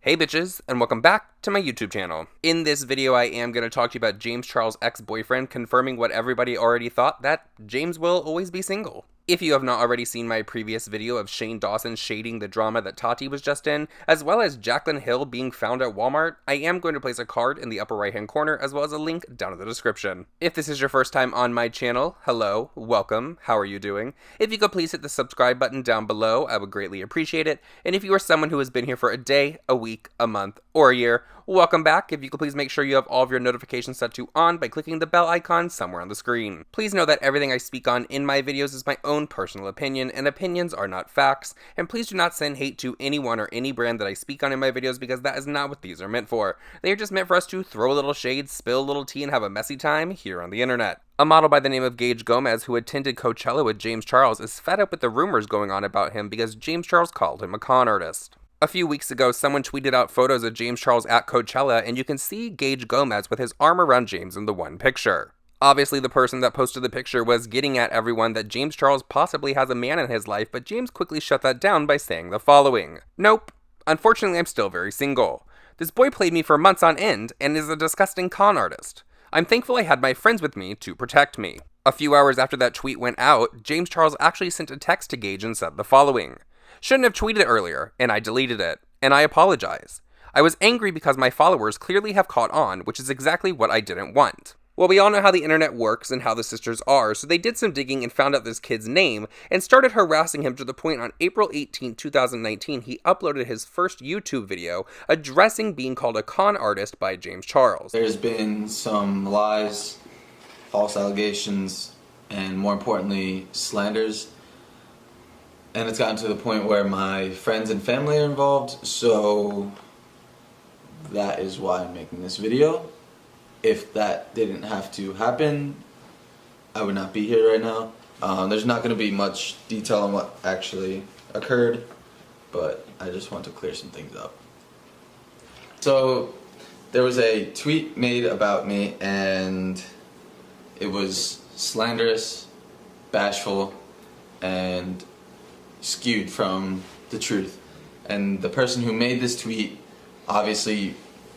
Hey bitches, and welcome back to my YouTube channel. In this video, I am going to talk to you about James Charles' ex-boyfriend confirming what everybody already thought, that James will always be single. If you have not already seen my previous video of Shane Dawson shading the drama that Tati was just in, as well as Jaclyn Hill being found at Walmart, I am going to place a card in the upper right hand corner as well as a link down in the description. If this is your first time on my channel, hello, welcome, how are you doing? If you could please hit the subscribe button down below, I would greatly appreciate it. And if you are someone who has been here for a day, a week, a month, or a year, welcome back. If you could please make sure you have all of your notifications set to on by clicking the bell icon somewhere on the screen. Please know that everything I speak on in my videos is my own personal opinion, and opinions are not facts, and please do not send hate to anyone or any brand that I speak on in my videos because that is not what these are meant for. They are just meant for us to throw a little shade, spill a little tea, and have a messy time here on the internet. A model by the name of Gage Gomez, who attended Coachella with James Charles, is fed up with the rumors going on about him because James Charles called him a con artist. A few weeks ago, someone tweeted out photos of James Charles at Coachella, and you can see Gage Gomez with his arm around James in the one picture. Obviously, the person that posted the picture was getting at everyone that James Charles possibly has a man in his life, but James quickly shut that down by saying the following: "Nope. Unfortunately, I'm still very single. This boy played me for months on end and is a disgusting con artist. I'm thankful I had my friends with me to protect me." A few hours after that tweet went out, James Charles actually sent a text to Gage and said the following: "Shouldn't have tweeted earlier, and I deleted it, and I apologize. I was angry because my followers clearly have caught on, which is exactly what I didn't want." Well, we all know how the internet works and how the sisters are, so they did some digging and found out this kid's name and started harassing him to the point on April 18, 2019, he uploaded his first YouTube video addressing being called a con artist by James Charles. There's been some lies, false allegations, and more importantly, slanders. And it's gotten to the point where my friends and family are involved, so that is why I'm making this video. If that didn't have to happen, I would not be here right now. There's not going to be much detail on what actually occurred, but I just want to clear some things up. So there was a tweet made about me, and it was slanderous, bashful, and skewed from the truth. And the person who made this tweet obviously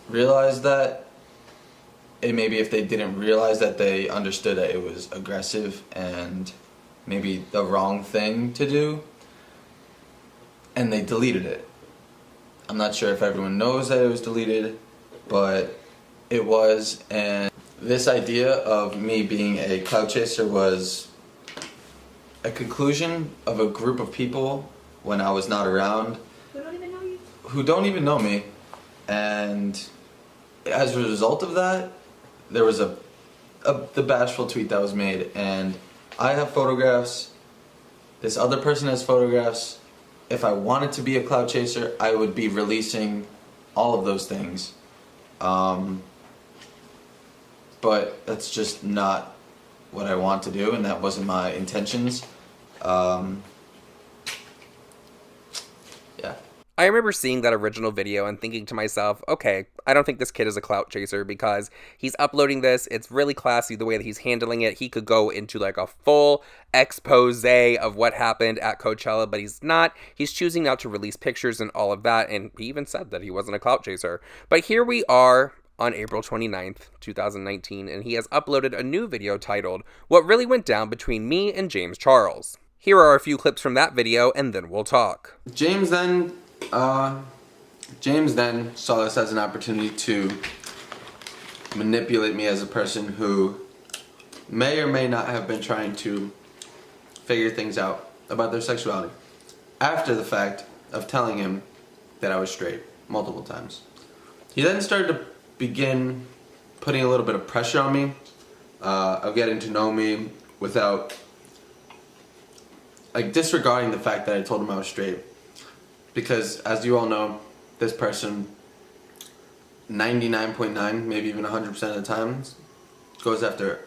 realized that. And maybe if they didn't realize that, they understood that it was aggressive and maybe the wrong thing to do, and they deleted it. I'm not sure if everyone knows that it was deleted, but it was. And this idea of me being a clout chaser was a conclusion of a group of people when I was not around, Who don't even know you? who don't even know me, and as a result of that, there was the bashful tweet that was made, and I have photographs, this other person has photographs. If I wanted to be a clout chaser, I would be releasing all of those things, but that's just not what I want to do, and that wasn't my intentions. Yeah. I remember seeing that original video and thinking to myself, okay, I don't think this kid is a clout chaser because he's uploading this. It's really classy the way that he's handling it. He could go into like a full expose of what happened at Coachella, but he's not. He's choosing not to release pictures and all of that, and he even said that he wasn't a clout chaser. But here we are on April 29th, 2019, and he has uploaded a new video titled, "What Really Went Down Between Me and James Charles." Here are a few clips from that video, and then we'll talk. James then saw this as an opportunity to manipulate me as a person who may or may not have been trying to figure things out about their sexuality after the fact of telling him that I was straight multiple times. He then started to begin putting a little bit of pressure on me, of getting to know me without disregarding the fact that I told him I was straight. Because, as you all know, this person, 99.9, maybe even 100% of the time, goes after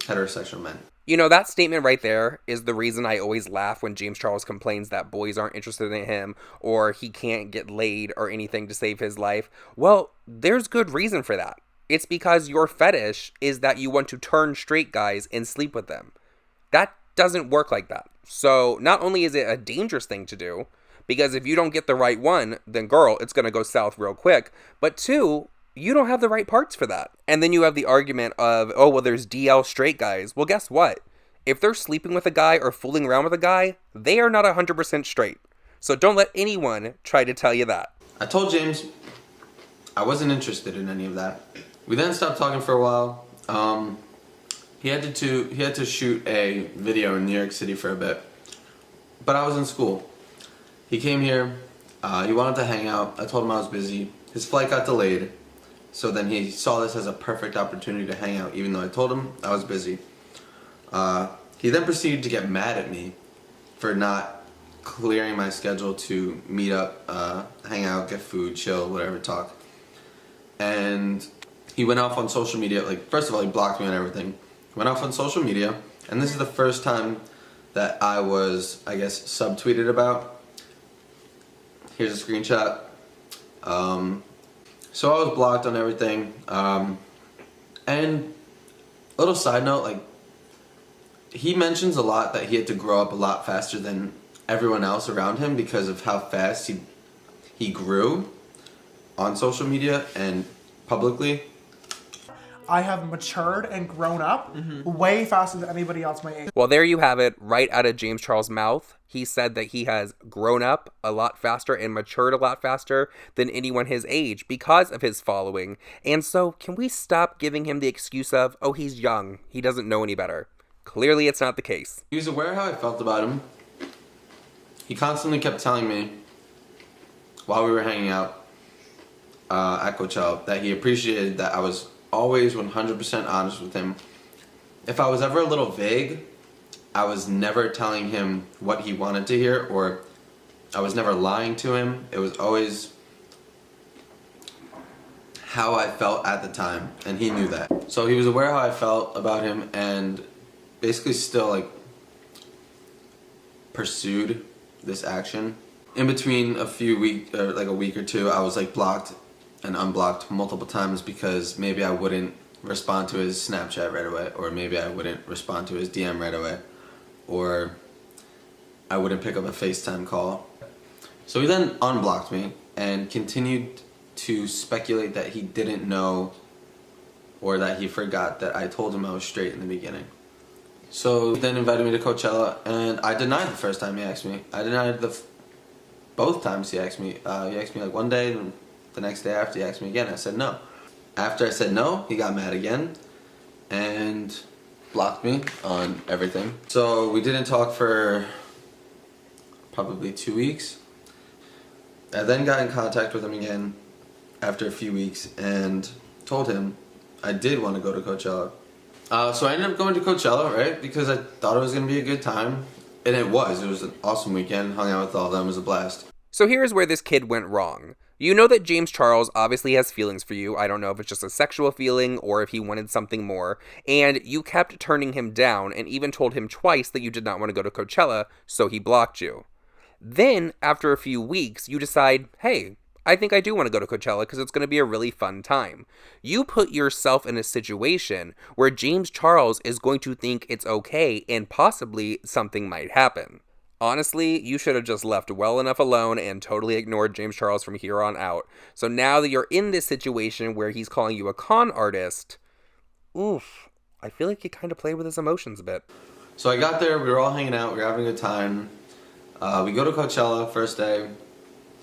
heterosexual men. You know, that statement right there is the reason I always laugh when James Charles complains that boys aren't interested in him or he can't get laid or anything to save his life. Well, there's good reason for that. It's because your fetish is that you want to turn straight guys and sleep with them. That doesn't work like that. So not only is it a dangerous thing to do, Because if you don't get the right one, then girl, it's going to go south real quick. But two, you don't have the right parts for that. And then you have the argument of, oh, well, there's DL straight guys. Well, guess what? If they're sleeping with a guy or fooling around with a guy, they are not 100% straight. So don't let anyone try to tell you that. I told James I wasn't interested in any of that. We then stopped talking for a while. He had to shoot a video in New York City for a bit, but I was in school. He came here. He wanted to hang out. I told him I was busy. His flight got delayed, so then he saw this as a perfect opportunity to hang out, even though I told him I was busy. He then proceeded to get mad at me for not clearing my schedule to meet up, hang out, get food, chill, whatever, talk. And he went off on social media. Like, first of all, he blocked me on everything. He went off on social media, and this is the first time that I was, I guess, subtweeted about. Here's a screenshot. So I was blocked on everything. And a little side note, like, he mentions a lot that he had to grow up a lot faster than everyone else around him because of how fast he grew on social media and publicly. I have matured and grown up way faster than anybody else my age. Well, there you have it, right out of James Charles' mouth. He said that he has grown up a lot faster and matured a lot faster than anyone his age because of his following. And so, can we stop giving him the excuse of, oh, he's young, he doesn't know any better? Clearly, it's not the case. He was aware how I felt about him. He constantly kept telling me while we were hanging out at Coachella that he appreciated that I was always 100% honest with him. If I was ever a little vague, I was never telling him what he wanted to hear, or I was never lying to him. It was always how I felt at the time, and he knew that. So he was aware how I felt about him, and basically still like pursued this action. In between a week or two, I was like blocked and unblocked multiple times because maybe I wouldn't respond to his Snapchat right away, or maybe I wouldn't respond to his DM right away, or I wouldn't pick up a FaceTime call. So he then unblocked me and continued to speculate that he didn't know or that he forgot that I told him I was straight in the beginning. So he then invited me to Coachella, and I denied the first time he asked me. I denied both times he asked me. He asked me like one day, and the next day after he asked me again. I said no. After I said no, he got mad again and blocked me on everything. So we didn't talk for probably 2 weeks. I then got in contact with him again after a few weeks and told him I did want to go to Coachella. So I ended up going to Coachella, right? Because I thought it was going to be a good time. And it was. It was an awesome weekend. Hung out with all of them. It was a blast. So here's where this kid went wrong. You know that James Charles obviously has feelings for you. I don't know if it's just a sexual feeling or if he wanted something more. And you kept turning him down and even told him twice that you did not want to go to Coachella, so he blocked you. Then, after a few weeks, you decide, hey, I think I do want to go to Coachella because it's going to be a really fun time. You put yourself in a situation where James Charles is going to think it's okay and possibly something might happen. Honestly, you should have just left well enough alone and totally ignored James Charles from here on out. So now that you're in this situation where he's calling you a con artist, oof, I feel like you kind of play with his emotions a bit. So I got there, we were all hanging out, we were having a good time. We go to Coachella, first day,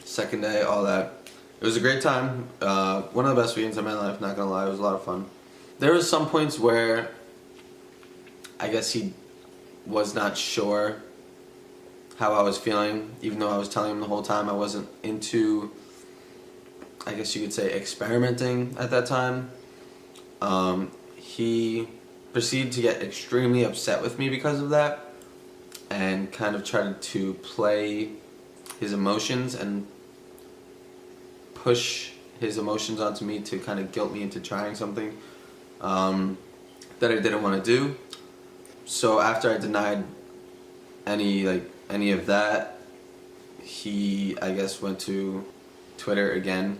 second day, all that. It was a great time. One of the best weekends of my life, not gonna lie, it was a lot of fun. There was some points where I guess he was not sure how I was feeling, even though I was telling him the whole time I wasn't into, I guess you could say, experimenting at that time. He proceeded to get extremely upset with me because of that and kind of tried to play his emotions and push his emotions onto me to kind of guilt me into trying something that I didn't want to do. So after I denied any of that, he, I guess, went to Twitter again,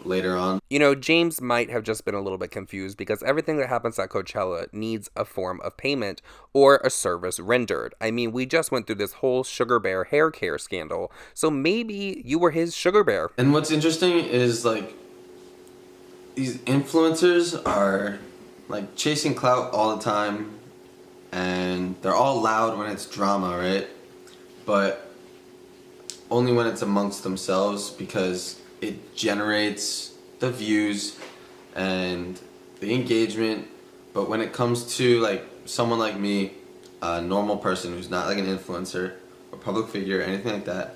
later on. You know, James might have just been a little bit confused because everything that happens at Coachella needs a form of payment or a service rendered. I mean, we just went through this whole Sugar Bear hair care scandal, so maybe you were his Sugar Bear. And what's interesting is, like, these influencers are, like, chasing clout all the time, and they're all loud when it's drama, right? But only when it's amongst themselves, because it generates the views and the engagement. But when it comes to, like, someone like me, a normal person who's not like an influencer or public figure or anything like that,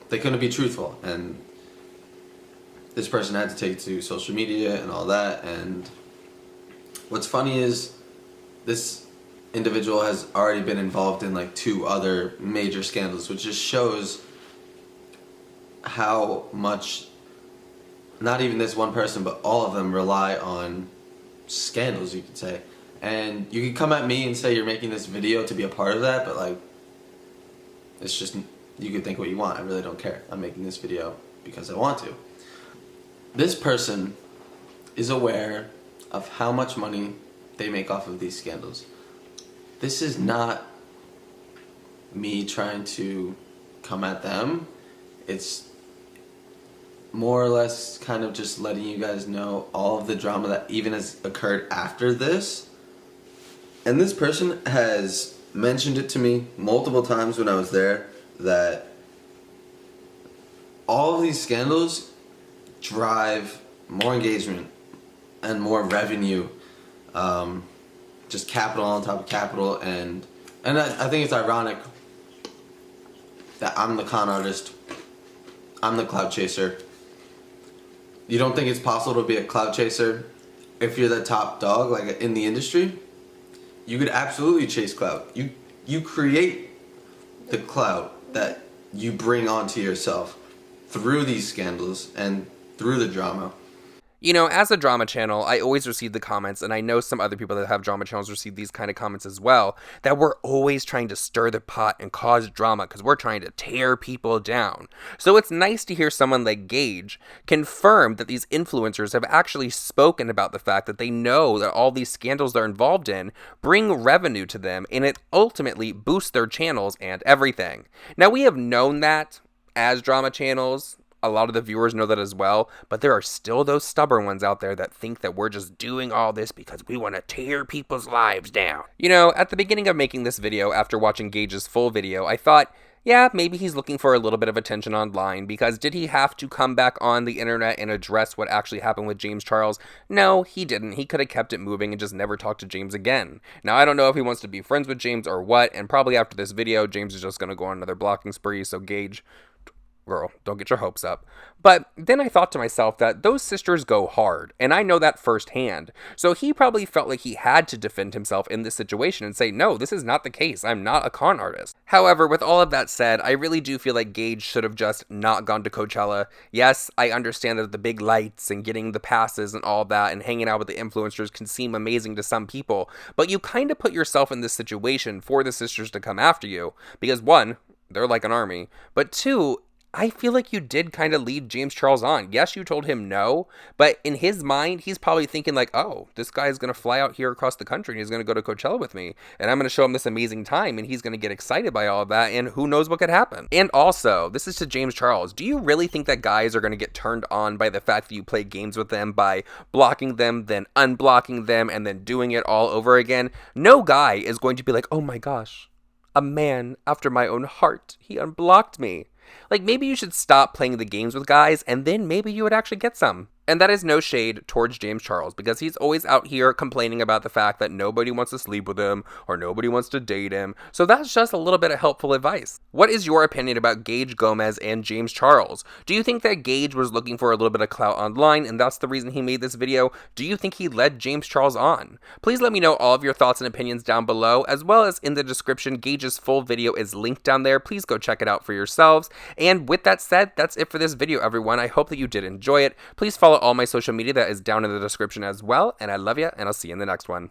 they couldn't be truthful, and this person had to take it to social media and all that. And what's funny is this individual has already been involved in like 2 other major scandals, which just shows how much not even this one person, but all of them rely on scandals, you could say. And you could come at me and say you're making this video to be a part of that, but like, it's just, you could think what you want. I really don't care. I'm making this video because I want to. This person is aware of how much money they make off of these scandals. This is not me trying to come at them. It's more or less kind of just letting you guys know all of the drama that even has occurred after this. And this person has mentioned it to me multiple times when I was there, that all of these scandals drive more engagement and more revenue, just capital on top of capital. And I think it's ironic that I'm the con artist, I'm the cloud chaser. You don't think it's possible to be a cloud chaser if you're the top dog, like in the industry? You could absolutely chase clout. You create the clout that you bring onto yourself through these scandals and through the drama. You know, as a drama channel, I always receive the comments, and I know some other people that have drama channels receive these kind of comments as well, that we're always trying to stir the pot and cause drama because we're trying to tear people down. So it's nice to hear someone like Gage confirm that these influencers have actually spoken about the fact that they know that all these scandals they're involved in bring revenue to them, and it ultimately boosts their channels and everything. Now, we have known that as drama channels. A lot of the viewers know that as well, but there are still those stubborn ones out there that think that we're just doing all this because we want to tear people's lives down. You know, at the beginning of making this video, after watching Gage's full video, I thought, yeah, maybe he's looking for a little bit of attention online, because did he have to come back on the internet and address what actually happened with James Charles? No, he didn't. He could have kept it moving and just never talked to James again. Now, I don't know if he wants to be friends with James or what, and probably after this video, James is just going to go on another blocking spree, so Gage, girl, don't get your hopes up. But then I thought to myself that those sisters go hard, and I know that firsthand. So he probably felt like he had to defend himself in this situation and say, no, this is not the case. I'm not a con artist. However, with all of that said, I really do feel like Gage should have just not gone to Coachella. Yes, I understand that the big lights and getting the passes and all that and hanging out with the influencers can seem amazing to some people, but you kind of put yourself in this situation for the sisters to come after you, because 1, they're like an army, but 2, I feel like you did kind of lead James Charles on. Yes, you told him no, but in his mind, he's probably thinking like, oh, this guy is going to fly out here across the country and he's going to go to Coachella with me, and I'm going to show him this amazing time, and he's going to get excited by all of that, and who knows what could happen. And also, this is to James Charles. Do you really think that guys are going to get turned on by the fact that you play games with them by blocking them, then unblocking them, and then doing it all over again? No guy is going to be like, oh my gosh, a man after my own heart, he unblocked me. Like, maybe you should stop playing the games with guys, and then maybe you would actually get some. And that is no shade towards James Charles, because he's always out here complaining about the fact that nobody wants to sleep with him or nobody wants to date him. So that's just a little bit of helpful advice. What is your opinion about Gage Gomez and James Charles? Do you think that Gage was looking for a little bit of clout online and that's the reason he made this video? Do you think he led James Charles on? Please let me know all of your thoughts and opinions down below, as well as in the description. Gage's full video is linked down there. Please go check it out for yourselves. And with that said, that's it for this video, everyone. I hope that you did enjoy it. Please follow all my social media that is down in the description as well, and I love you, and I'll see you in the next one.